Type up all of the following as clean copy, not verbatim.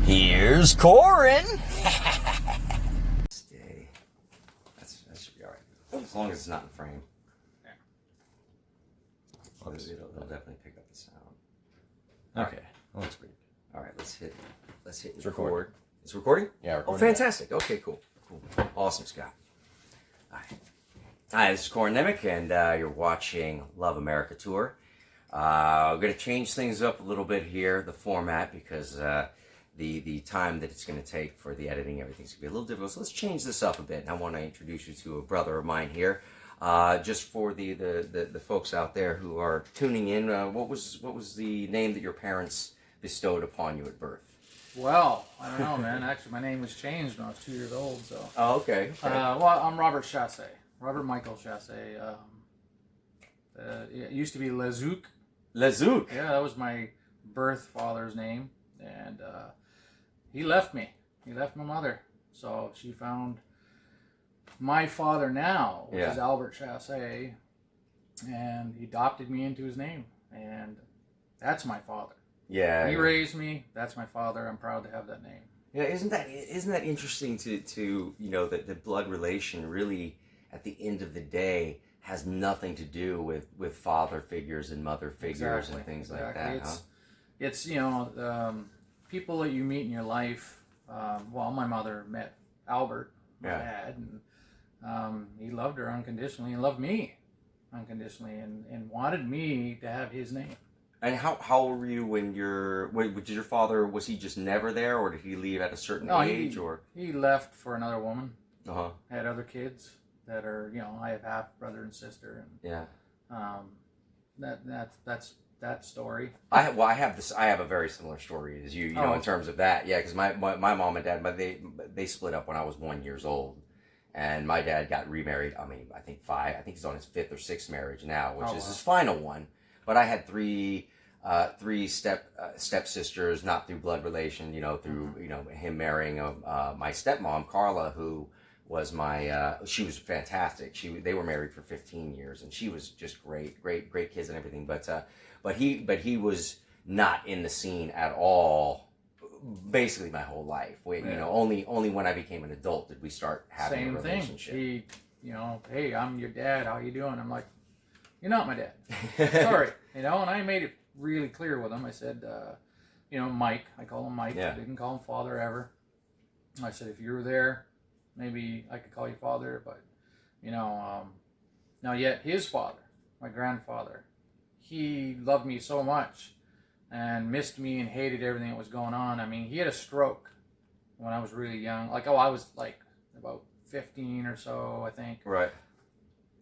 Here's Corin. Stay. That should be all right. As long as it's not in frame. Yeah. Well, it'll definitely pick up the sound. Okay, that looks pretty good. All right, let's hit It's record. recording. It's recording? Yeah, Oh, recording. fantastic. Okay, cool. Awesome, Scott. All right. Hi, this is Corin Nemec, and you're watching Love America Tour. We're going to change things up a little bit here, the format, because the time that it's going to take for the editing, everything's going to be a little difficult. So let's change this up a bit. And I want to introduce you to a brother of mine here. Just for the folks out there who are tuning in, what was the name that your parents bestowed upon you at birth? Well, I don't know, man. Actually, my name was changed when I was 2 years old. So. Oh, okay. Well, I'm Robert Chasse. Robert Michael Chasse. It used to be Lezouk. Lezouk. Yeah, that was my birth father's name, and he left me. He left my mother, so she found my father now, which is Albert Chasse, and he adopted me into his name, and that's my father. Yeah. He raised me. That's my father. I'm proud to have that name. Yeah, isn't that interesting to you know that the blood relation really at the end of the day has nothing to do with father figures and mother figures and things like that. It's people that you meet in your life. Well, my mother met Albert, my dad, and he loved her unconditionally and loved me unconditionally and wanted me to have his name. And how old were you when did your father, was he just never there, or did he leave at a certain age? He left for another woman. Uh-huh. Had other kids that are, I have half brother and sister, and that's that story. I have a very similar story as you know, in terms of that. Yeah, because my mom and dad, but they split up when I was 1 year old, and my dad got remarried. I think he's on his 5th or 6th marriage now, which is his final one. But I had three stepsisters, not through blood relation, through him marrying my stepmom Carla, who was she was fantastic. They were married for 15 years, and she was just great kids and everything. But he was not in the scene at all. Basically, my whole life. Only when I became an adult did we start having a relationship. Same thing. Hey, I'm your dad. How you doing? I'm like, you're not my dad. Sorry. And I made it really clear with him. I said, Mike. I call him Mike. Yeah. I didn't call him father ever. I said, if you were there, maybe I could call you father. But, now yet his father, my grandfather, he loved me so much and missed me and hated everything that was going on. I mean, he had a stroke when I was really young. I was about 15 or so, I think. Right.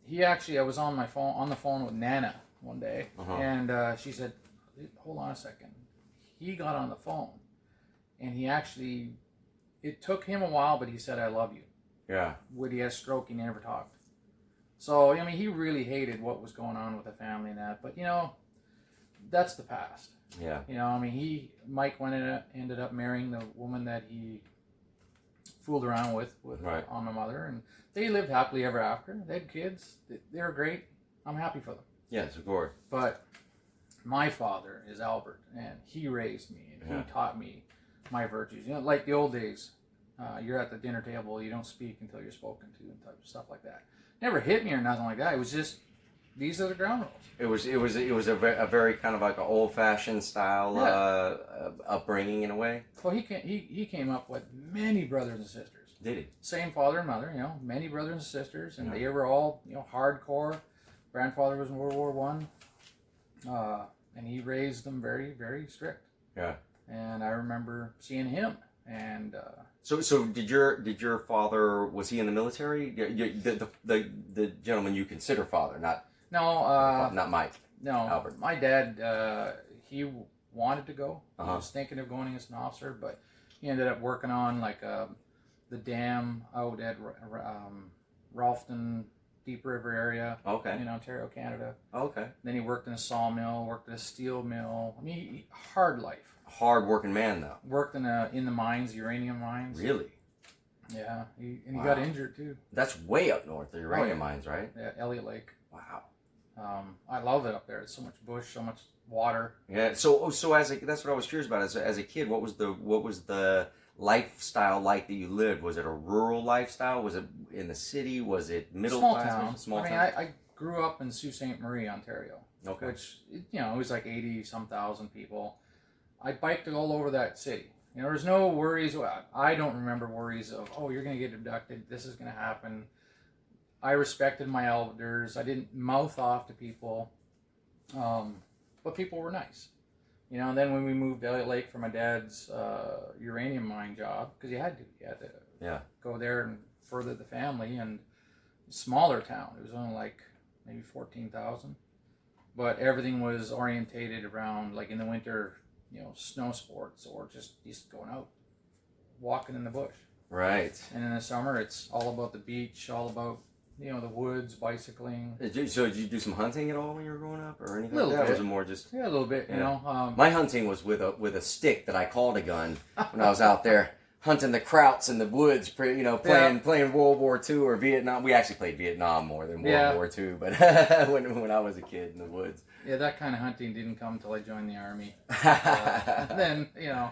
I was on the phone with Nana one day, and she said, hold on a second. He got on the phone, and it took him a while, but he said, I love you. Yeah. When he had a stroke, he never talked. So, he really hated what was going on with the family and that, but, that's the past. Yeah. Mike ended up marrying the woman that he fooled around with on my mother, and they lived happily ever after. They had kids. They were great. I'm happy for them. Yes, of course. But my father is Albert, and he raised me, and he taught me my virtues. Like the old days, you're at the dinner table, you don't speak until you're spoken to, and stuff like that. Never hit me or nothing like that. It was just, these are the ground rules. It was a very kind of like an old-fashioned style upbringing in a way. Well, he came up with many brothers and sisters. Did he? Same father and mother, many brothers and sisters, and they were all, hardcore. Grandfather was in World War I, and he raised them very, very strict. Yeah. And I remember seeing him, and So did your father, was he in the military? The gentleman you consider father, not Mike. No, Albert. My dad, he wanted to go. He was thinking of going as an officer, but he ended up working on the dam out at Ralston, Deep River area. Okay. In Ontario, Canada. Okay. Then he worked in a sawmill, worked at a steel mill. Hard life. Hard working man though. Worked in the mines, uranium mines. Really? Yeah. He got injured too. That's way up north, the uranium mines, right? Yeah, Elliott Lake. Wow. I love it up there. It's so much bush, so much water. Yeah. So as that's what I was curious about. As a kid, what was the lifestyle like that you lived? Was it a rural lifestyle? Was it in the city? Was it middle Small class? town. Small I town. mean, I grew up in Sault Ste. Marie, Ontario. Okay. Which, you know, it was like 80-some thousand people. I biked all over that city. You know, there's no worries. I don't remember worries of, oh, you're going to get abducted. This is going to happen. I respected my elders. I didn't mouth off to people. But people were nice. You know, and then when we moved to Elliott Lake for my dad's uranium mine job, because you had to go there and further the family, and smaller town. It was only like maybe 14,000. But everything was orientated around, like in the winter, you know, snow sports or just going out, walking in the bush. Right. And in the summer, it's all about the beach, all about, you know, the woods, bicycling. So did you do some hunting at all when you were growing up, or anything Little like that? bit. Or was it more just Yeah, a little bit. You know. My hunting was with a stick that I called a gun when I was out there hunting the krauts in the woods. You know, playing World War II or Vietnam. We actually played Vietnam more than World War II, but when I was a kid in the woods. Yeah, that kind of hunting didn't come until I joined the Army. Then, you know.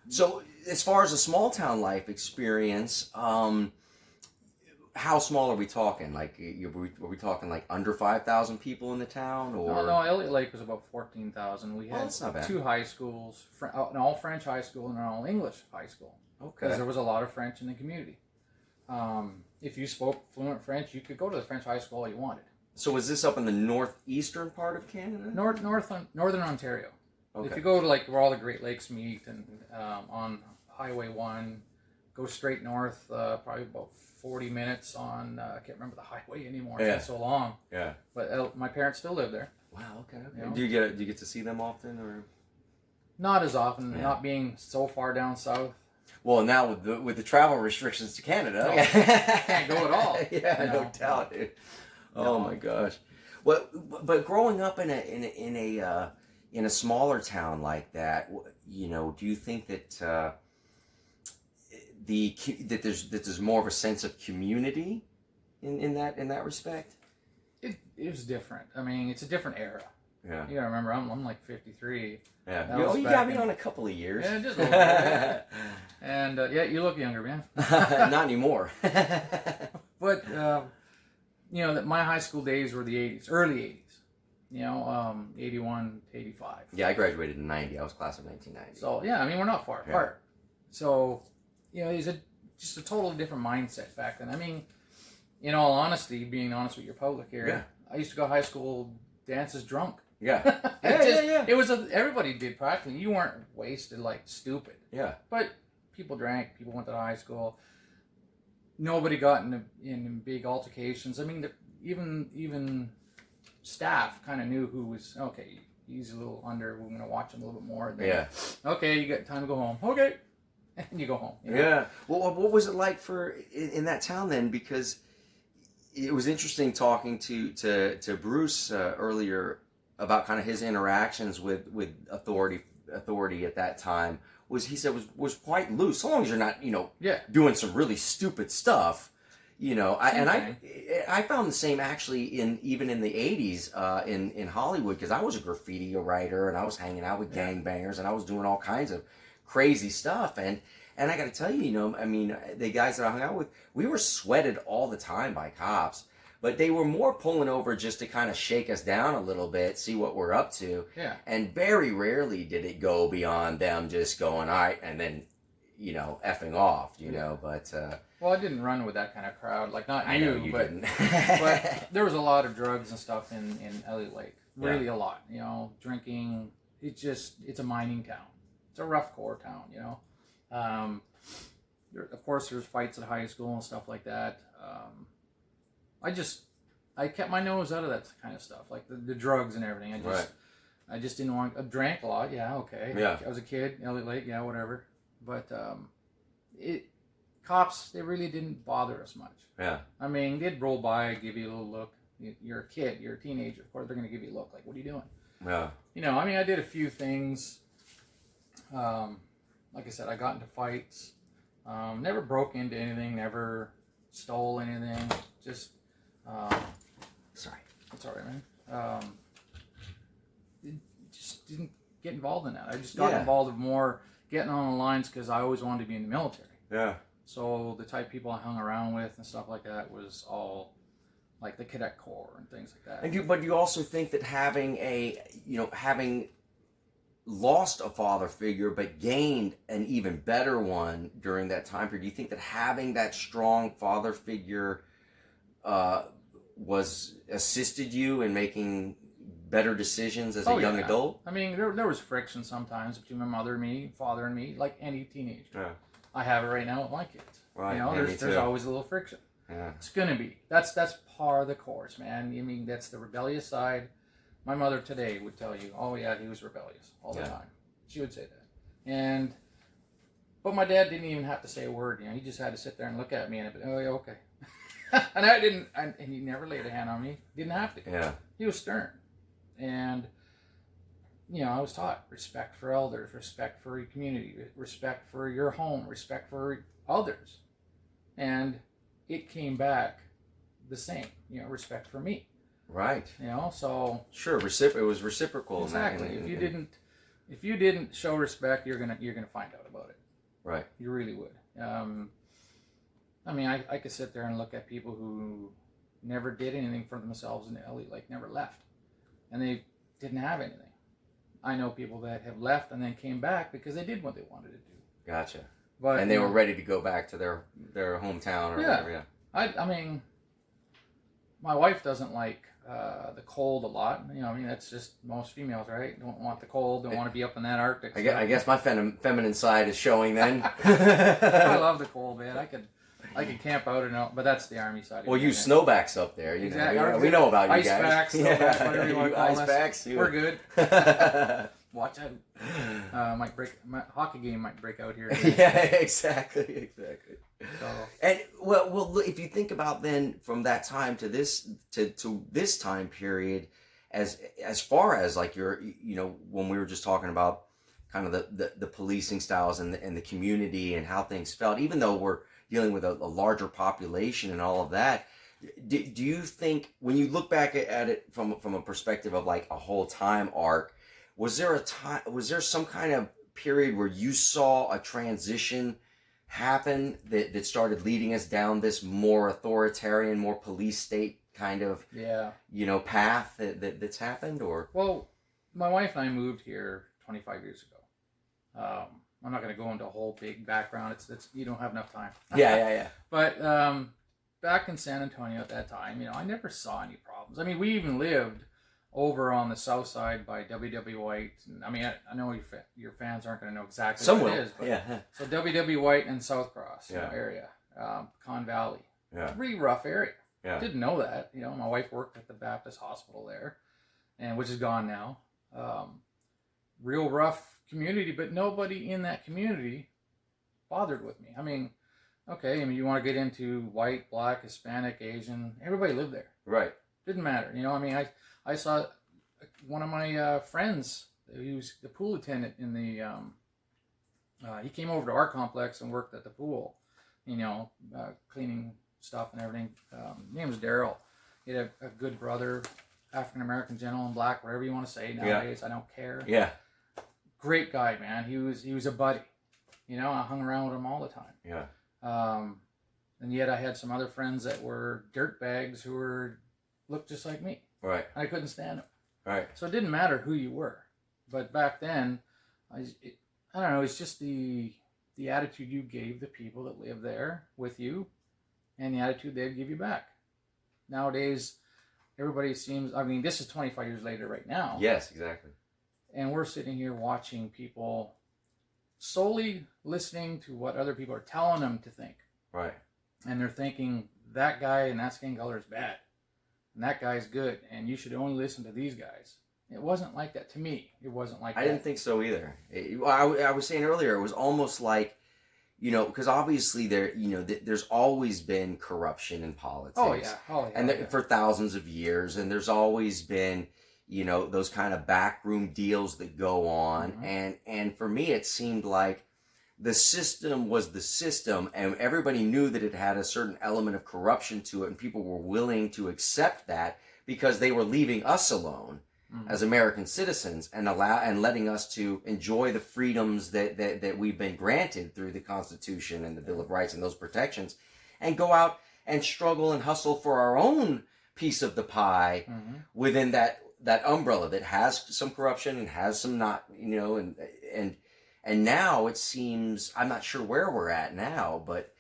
So, as far as a small town life experience, how small are we talking? Like, were we talking like under 5,000 people in the town, or? No, Elliott Lake was about 14,000. We had that's not bad. 2 high schools, an all French high school and an all English high school. Okay. Because there was a lot of French in the community. If you spoke fluent French, you could go to the French high school all you wanted. So was this up in the northeastern part of Canada? Northern Ontario. Okay. If you go to like where all the Great Lakes meet and on Highway 1, go straight north, probably about 40 minutes on, I can't remember the highway anymore. It's been so long. Yeah. But my parents still live there. Wow. Okay. You know? Do you get to see them often, or? Not as often, not being so far down south. Well, now with the travel restrictions to Canada, can't go at all. Yeah, no doubt, dude. Oh my gosh. Well, but growing up in a smaller town like that, you know, do you think that that there's more of a sense of community in that respect? It was different. I mean, it's a different era. Yeah. You gotta remember, I'm like 53. Yeah. You got me on a couple of years. Yeah, just a little bit. And yeah, you look younger, man. Not anymore. But you know, that my high school days were the 80s, early 80s. You know, 81 to 85. Yeah, I graduated in 90. I was class of 1990. So yeah, I mean, we're not far apart. So, you know, it's just a totally different mindset back then. I mean, in all honesty, being honest with your public here, I used to go to high school dances drunk. Yeah. It was everybody did practically. You weren't wasted like stupid. Yeah. But people drank. People went to high school. Nobody got in big altercations. I mean, even staff kind of knew who was okay. He's a little under. We're gonna watch him a little bit more. Then, okay, you got time to go home. Okay, and you go home. You know? Yeah. Well, what was it like in that town then? Because it was interesting talking to Bruce earlier about kind of his interactions with authority at that time. He said was quite loose, so long as you're not, you know, doing some really stupid stuff, you know. I found the same actually even in the 80s in Hollywood, because I was a graffiti writer and I was hanging out with gangbangers and I was doing all kinds of crazy stuff, and I got to tell you, you know, I mean, the guys that I hung out with, we were sweated all the time by cops. But they were more pulling over just to kind of shake us down a little bit, see what we're up to. Yeah. And very rarely did it go beyond them just going, all right, and then, you know, effing off, you know. But well, I didn't run with that kind of crowd. Like, not I know you but didn't. but there was a lot of drugs and stuff in Elliott Lake. Really a lot. You know, drinking. It's a mining town. It's a rough core town, you know. Of course, there's fights at high school and stuff like that. I kept my nose out of that kind of stuff, like the drugs and everything. I just didn't want. I drank a lot, okay. Yeah. I was a kid, Elliott Lake, whatever. But cops, they really didn't bother us much. Yeah. I mean, they'd roll by, give you a little look. You're a kid, you're a teenager. Of course, they're going to give you a look, like, what are you doing? Yeah. You know, I mean, I did a few things. Like I said, I got into fights. Never broke into anything. Never stole anything. Just. Sorry. It's all right, man. just didn't get involved in that. I just got Yeah. involved in more getting on the lines because I always wanted to be in the military. Yeah. So the type of people I hung around with and stuff like that was all like the cadet corps and things like that. But you also think that having lost a father figure but gained an even better one during that time period, do you think that having that strong father figure was assisted you in making better decisions as a young adult? I mean, there was friction sometimes between my mother and me, father and me, like any teenager. Yeah. I have it right now with my kids. Right. You know, there's always a little friction. Yeah. It's gonna be. That's par of the course, man. I mean, that's the rebellious side. My mother today would tell you, "Oh yeah, he was rebellious all the time." She would say that. But my dad didn't even have to say a word. You know, he just had to sit there and look at me and I'd be, "Oh yeah, okay." And I didn't. And he never laid a hand on me. Didn't have to. Yeah. He was stern, and you know, I was taught respect for elders, respect for your community, respect for your home, respect for others, and it came back the same. You know, respect for me. Right. You know, so sure, it was reciprocal. Exactly. If you didn't show respect, you're gonna find out about it. Right. You really would. I mean, I could sit there and look at people who never did anything for themselves and like never left, and they didn't have anything. I know people that have left and then came back because they did what they wanted to do. Gotcha. But and they were ready to go back to their hometown or whatever. Yeah. I mean, my wife doesn't like the cold a lot. You know, I mean, that's just most females, right? Don't want the cold. Don't want to be up in that Arctic. I guess my feminine side is showing then. I love the cold, man. I could camp out and out, but that's the Army side. Well, you snowbacks up there. You exactly. know, we know about you ice guys. Packs, snowbacks, whatever you want to call ice us. packs. We're good. Watch out. Might break. My hockey game might break out here. Yeah, exactly. So. And well, if you think about then from that time to this time period, as far as like when we were just talking about kind of the policing styles and the community and how things felt, even though we're dealing with a larger population and all of that, do you think when you look back at it from a perspective of like a whole time arc, was there some kind of period where you saw a transition happen that started leading us down this more authoritarian, more police state kind of path that's happened? Or well, my wife and I moved here 25 years ago. I'm not going to go into a whole big background. It's you don't have enough time. Yeah. But back in San Antonio at that time, I never saw any problems. I mean, we even lived over on the south side by W.W. White. I mean, I know your fans aren't going to know exactly what it is. But so W.W. White and South Cross area, Con Valley. Yeah. Pretty rough area. Yeah. Didn't know that. My wife worked at the Baptist Hospital there, and which is gone now. Real rough community, but nobody in that community bothered with me. I mean, okay, you want to get into white, black, Hispanic, Asian, everybody lived there. Right. Didn't matter. I mean, I saw one of my friends, he was the pool attendant in the, he came over to our complex and worked at the pool, cleaning stuff and everything. His name was Daryl. He had a good brother, African-American, gentleman, black, whatever you want to say nowadays. I don't care. Yeah. Great guy, man. He was a buddy. I hung around with him all the time. Yeah. And yet I had some other friends that were dirtbags who looked just like me. Right. I couldn't stand them. Right. So it didn't matter who you were. But back then, I don't know, it's just the attitude you gave the people that live there with you and the attitude they'd give you back. Nowadays, everybody seems, I mean, this is 25 years later right now. Yes, exactly. And we're sitting here watching people solely listening to what other people are telling them to think. Right. And they're thinking that guy and that skin color is bad. And that guy's good. And you should only listen to these guys. It wasn't like that to me. It wasn't like that. I didn't think so either. I was saying earlier, it was almost like, because obviously there's always been corruption in politics. Oh, yeah. And for thousands of years. And there's always been, those kind of backroom deals that go on. Mm-hmm. And for me, it seemed like the system was the system, and everybody knew that it had a certain element of corruption to it, and people were willing to accept that because they were leaving us alone. as American citizens and letting us to enjoy the freedoms that we've been granted through the Constitution and the Bill of Rights and those protections, and go out and struggle and hustle for our own piece of the pie within that umbrella that has some corruption and has some not, and now it seems, I'm not sure where we're at now, but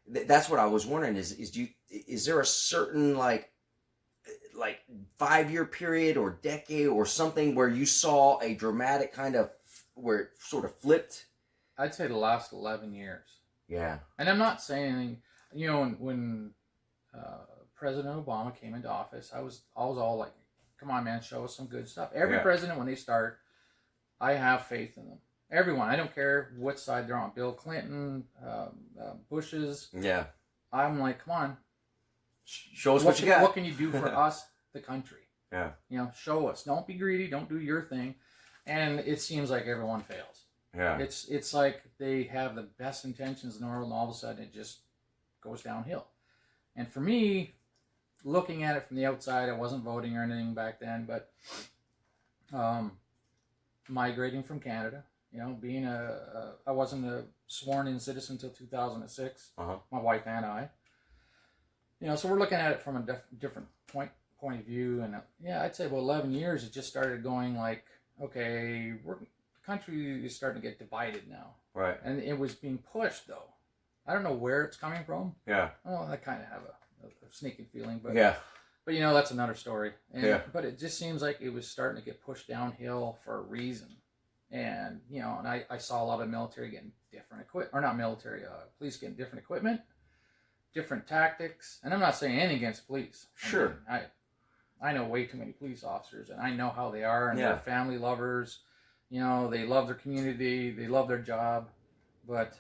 that's what I was wondering is there a certain like 5-year period or decade or something where you saw a dramatic kind of where it sort of flipped? I'd say the last 11 years. Yeah. And I'm not saying, when President Obama came into office, I was all like, come on, man, show us some good stuff. Every president, when they start, I have faith in them. Everyone. I don't care what side they're on. Bill Clinton, Bush's. Yeah. I'm like, come on. Show us what you got. What can you do for us, the country? Yeah. Show us. Don't be greedy. Don't do your thing. And it seems like everyone fails. Yeah. It's like they have the best intentions in the world, and all of a sudden it just goes downhill. And for me, looking at it from the outside, I wasn't voting or anything back then, but migrating from Canada, being I wasn't a sworn-in citizen until 2006. My wife and I. So we're looking at it from a different point of view, and I'd say about 11 years, it just started going like, okay, the country is starting to get divided now. Right. And it was being pushed, though. I don't know where it's coming from. Yeah. Oh, I kind of have a sneaking feeling, but but that's another story. And, but it just seems like it was starting to get pushed downhill for a reason. And and I saw a lot of military getting different equipment, or not military, police getting different equipment, different tactics. And I'm not saying anything against police. Sure. I know way too many police officers, and I know how they are, and they're family lovers. They love their community, they love their job, but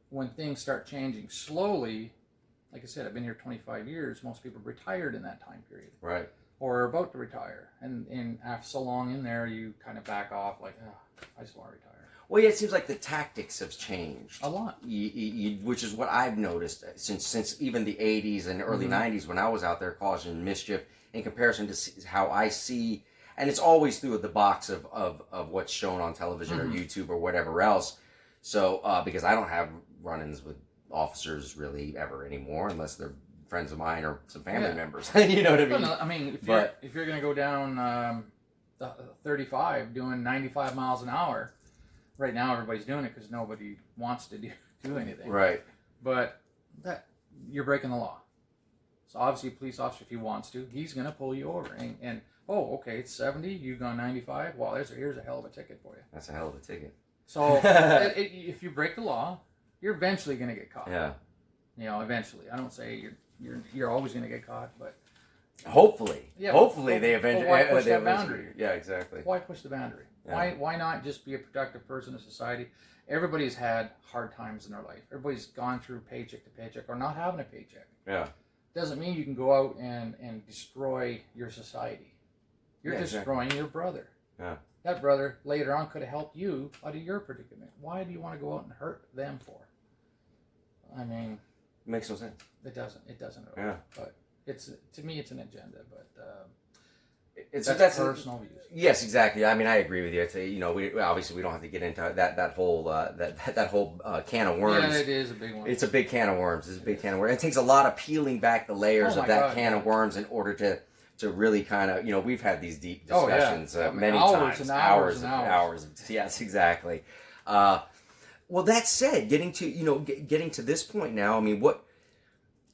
when things start changing slowly, like I said, I've been here 25 years. Most people retired in that time period, right, or are about to retire, and after so long in there, you kind of back off, like, I just want to retire. Well, yeah, it seems like the tactics have changed a lot, which is what I've noticed since even the 80s and early 90s when I was out there causing mischief in comparison to how I see, and it's always through the box of what's shown on television or YouTube or whatever else. So, because I don't have run-ins with officers really ever anymore, unless they're friends of mine or some family members. You know what I mean? Well, no, I mean, if you're going to go down 35 doing 95 miles an hour, right now everybody's doing it because nobody wants to do anything. Right. But you're breaking the law. So obviously, a police officer, if he wants to, he's going to pull you over. And okay, it's 70, you've gone 95. Well, here's a hell of a ticket for you. That's a hell of a ticket. So if you break the law, you're eventually going to get caught. Yeah. Eventually. I don't say you're always going to get caught, but hopefully, yeah. Hopefully they eventually. Why push that boundary? Yeah, exactly. Why push the boundary? Yeah. Why not just be a productive person in society? Everybody's had hard times in their life. Everybody's gone through paycheck to paycheck or not having a paycheck. Yeah. Doesn't mean you can go out and destroy your society. You're destroying your brother. Yeah. That brother later on could have helped you out of your predicament. Why do you want to go out and hurt them for? I mean, it makes no sense. It doesn't. It doesn't at all. Yeah. But to me, it's an agenda. But that's personal views. Yes, exactly. I mean, I agree with you. It's we obviously don't have to get into that whole that whole can of worms. Yeah, it is a big one. It's a big can of worms. It's a big can of worms. It takes a lot of peeling back the layers of that can of worms in order to really kind of, we've had these deep discussions many times. Hours and hours. Yes, exactly. Well, that said, getting to this point now, I mean, what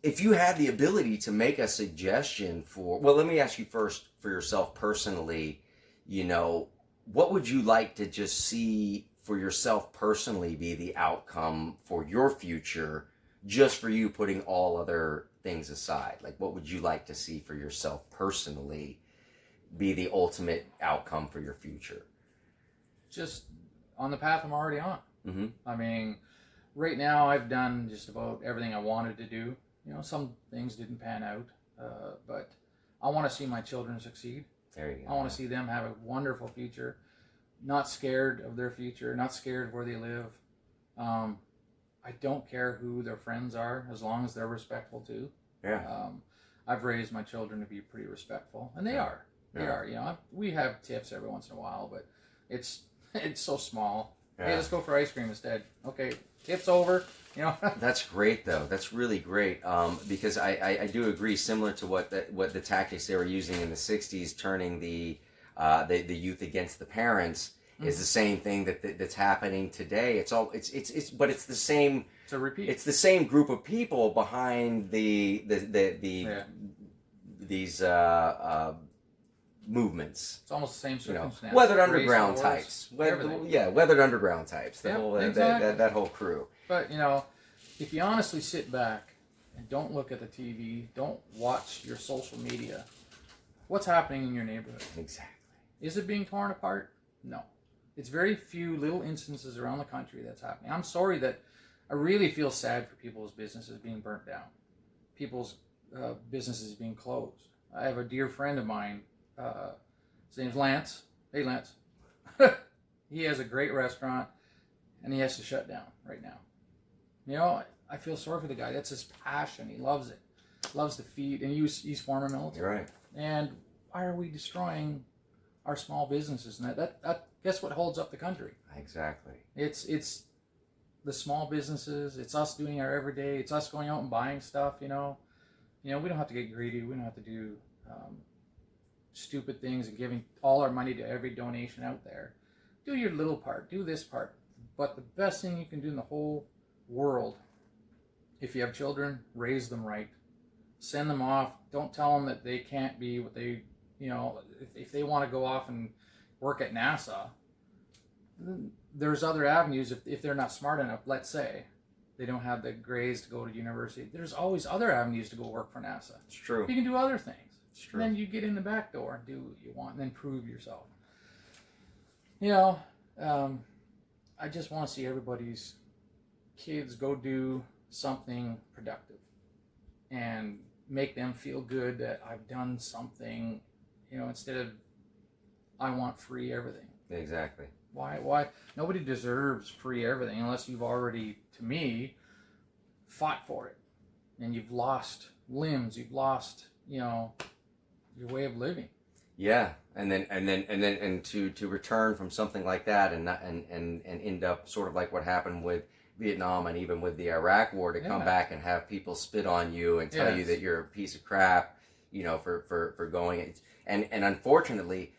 if you had the ability to make a suggestion for? Well, let me ask you first for yourself personally. What would you like to just see for yourself personally be the outcome for your future, just for you, putting all other things aside? Like, what would you like to see for yourself personally be the ultimate outcome for your future? Just on the path I'm already on. Mm-hmm. I mean, right now I've done just about everything I wanted to do. Some things didn't pan out, but I want to see my children succeed. There you go. I want to see them have a wonderful future, not scared of their future, not scared of where they live. I don't care who their friends are, as long as they're respectful too. Yeah. I've raised my children to be pretty respectful, and they are. They are. You know, we have tips every once in a while, but it's so small. Yeah. Hey, let's go for ice cream instead. Okay, tips over. You know. That's great, though. That's really great. Because I do agree, similar to what the tactics they were using in the '60s, turning the youth against the parents, is the same thing that's happening today. It's but it's the same. It's a repeat. It's the same group of people behind these movements. It's almost the same circumstance. Weathered underground types. Weathered underground types. The whole exactly. that whole crew. But if you honestly sit back and don't look at the TV, don't watch your social media, what's happening in your neighborhood? Exactly. Is it being torn apart? No. It's very few little instances around the country that's happening. I'm sorry that I really feel sad for people's businesses being burnt down, people's businesses being closed. I have a dear friend of mine. His name's Lance. Hey, Lance. He has a great restaurant, and he has to shut down right now. I feel sorry for the guy. That's his passion. He loves it. Loves to feed, and he's former military. You're right. And why are we destroying our small businesses? And that guess what holds up the country? Exactly. It's the small businesses. It's us doing our everyday. It's us going out and buying stuff. We don't have to get greedy. We don't have to do stupid things and giving all our money to every donation out there. Do your little part. Do this part. But the best thing you can do in the whole world, if you have children, raise them right. Send them off. Don't tell them that they can't be what they, if they want to go off and work at NASA, there's other avenues. If they're not smart enough, let's say they don't have the grades to go to university, there's always other avenues to go work for NASA. It's true. You can do other things. It's true. And then you get in the back door and do what you want and then prove yourself. I just want to see everybody's kids go do something productive and make them feel good that I've done something, instead of I want free everything. Exactly. Why? Nobody deserves free everything unless you've already, to me, fought for it. And you've lost limbs, you've lost, your way of living. Yeah, and to return from something like that and end up sort of like what happened with Vietnam and even with the Iraq War, to come back and have people spit on you and tell you that you're a piece of crap, for going. And unfortunately,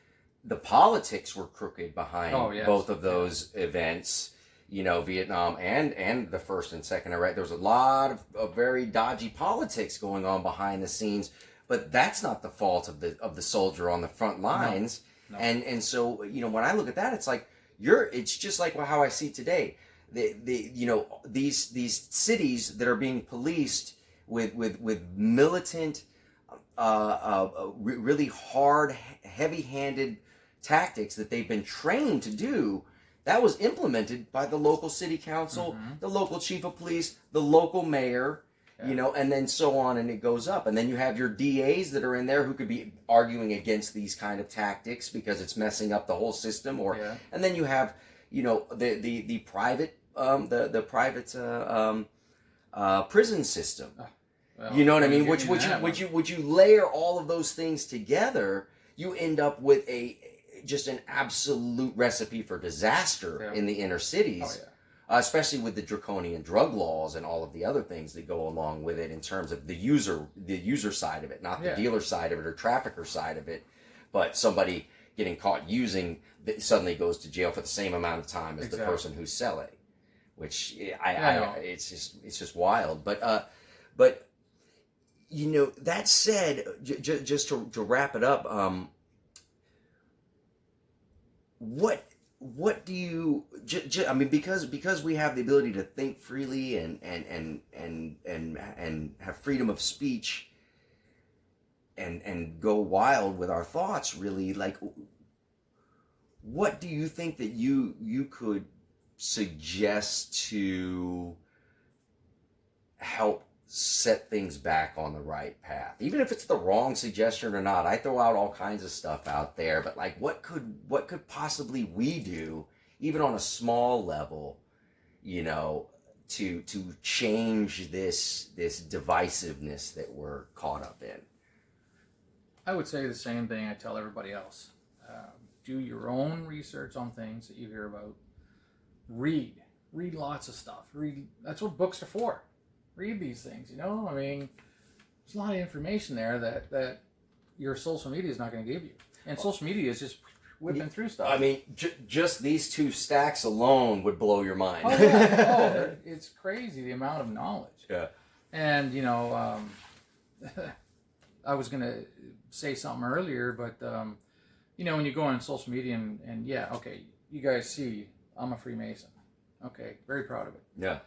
the politics were crooked behind both of those events. Vietnam and the first and second Iraq. There was a lot of very dodgy politics going on behind the scenes. But that's not the fault of the soldier on the front lines. No. And so, when I look at that, it's like it's just like how I see today. These cities that are being policed with militant, really hard, heavy-handed tactics that they've been trained to do, that was implemented by the local city council, the local chief of police, the local mayor, and then so on, and it goes up. And then you have your DAs that are in there who could be arguing against these kind of tactics because it's messing up the whole system. And then you have, the private, prison system. Well, you know what I mean? Would you layer all of those things together, you end up with just an absolute recipe for disaster in the inner cities. Oh, yeah. Especially with the draconian drug laws and all of the other things that go along with it in terms of the user side of it, not the dealer side of it or trafficker side of it, but somebody getting caught using that suddenly goes to jail for the same amount of time as the person who's selling, which it's just wild. But that said, just to wrap it up, what do you? I mean, because we have the ability to think freely and have freedom of speech and go wild with our thoughts. Really, like, what do you think that you could suggest to help set things back on the right path, even if it's the wrong suggestion or not? I throw out all kinds of stuff out there, but like, what could possibly we do, even on a small level, to change this divisiveness that we're caught up in? I would say the same thing I tell everybody else. Do your own research on things that you hear about. Read lots of stuff. That's what books are for. Read these things, you know? I mean, there's a lot of information there that your social media is not going to give you. And social media is just whipping through stuff. I mean, just these 2 stacks alone would blow your mind. Oh, yeah. It's crazy the amount of knowledge. Yeah. And, you know, I was going to say something earlier, but, you know, when you go on social media and yeah, okay, you guys see I'm a Freemason. Okay, very proud of it. Yeah.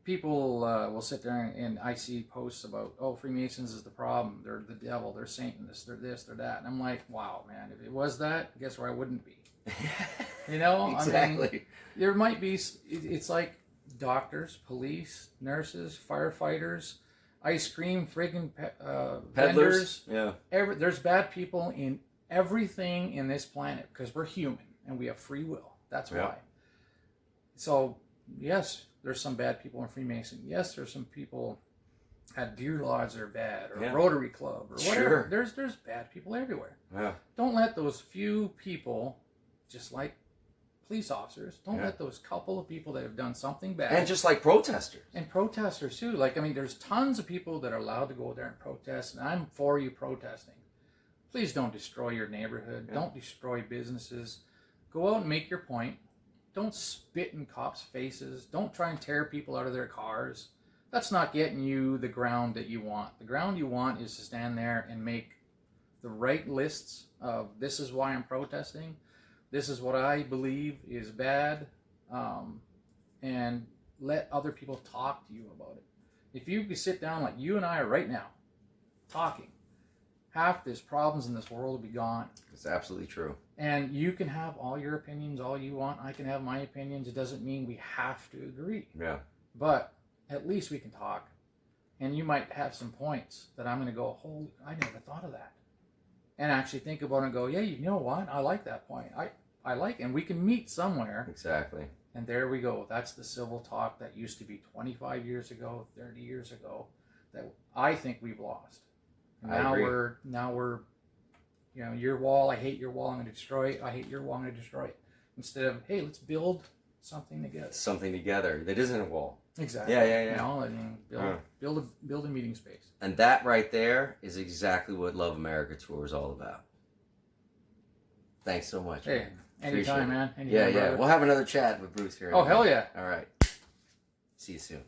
People will sit there and I see posts about, oh, Freemasons is the problem. They're the devil. They're Satanists. They're this, they're that. And I'm like, wow, man, if it was that, guess where I wouldn't be? You know? Exactly. I mean, there might be, it's like doctors, police, nurses, firefighters, ice cream, friggin' vendors. Yeah. There's bad people in everything in this planet because we're human and we have free will. That's why. So, yes, there's some bad people in Freemason. Yes, there's some people at Deer Lodge that are bad, or Rotary Club, or whatever. Sure. There's bad people everywhere. Yeah. Don't let those few people, just like police officers, don't let those couple of people that have done something bad. And just like protesters. And protesters, too. Like, I mean, there's tons of people that are allowed to go there and protest, and I'm for you protesting. Please don't destroy your neighborhood. Yeah. Don't destroy businesses. Go out and make your point. Don't spit in cops' faces. Don't try and tear people out of their cars. That's not getting you the ground that you want. The ground you want is to stand there and make the right lists of this is why I'm protesting. This is what I believe is bad. And let other people talk to you about it. If you could sit down like you and I are right now, talking, half these problems in this world will be gone. It's absolutely true. And you can have all your opinions all you want. I can have my opinions. It doesn't mean we have to agree. Yeah. But at least we can talk. And you might have some points that I'm going to go, holy, I never thought of that. And actually think about it and go, yeah, you know what? I like that point. I like it. And we can meet somewhere. Exactly. And there we go. That's the civil talk that used to be 25 years ago, 30 years ago, that I think we've lost. And now we're, you know, your wall, I hate your wall, I'm going to destroy it. I hate your wall, I'm going to destroy it. Instead of, hey, let's build something together. Something together that isn't a wall. Exactly. Yeah. You know, I mean, build a meeting space. And that right there is exactly what Love America Tour is all about. Thanks so much. Hey, man. anytime, man. Anytime, yeah. We'll have another chat with Bruce here. Oh, hell yeah. All right. See you soon.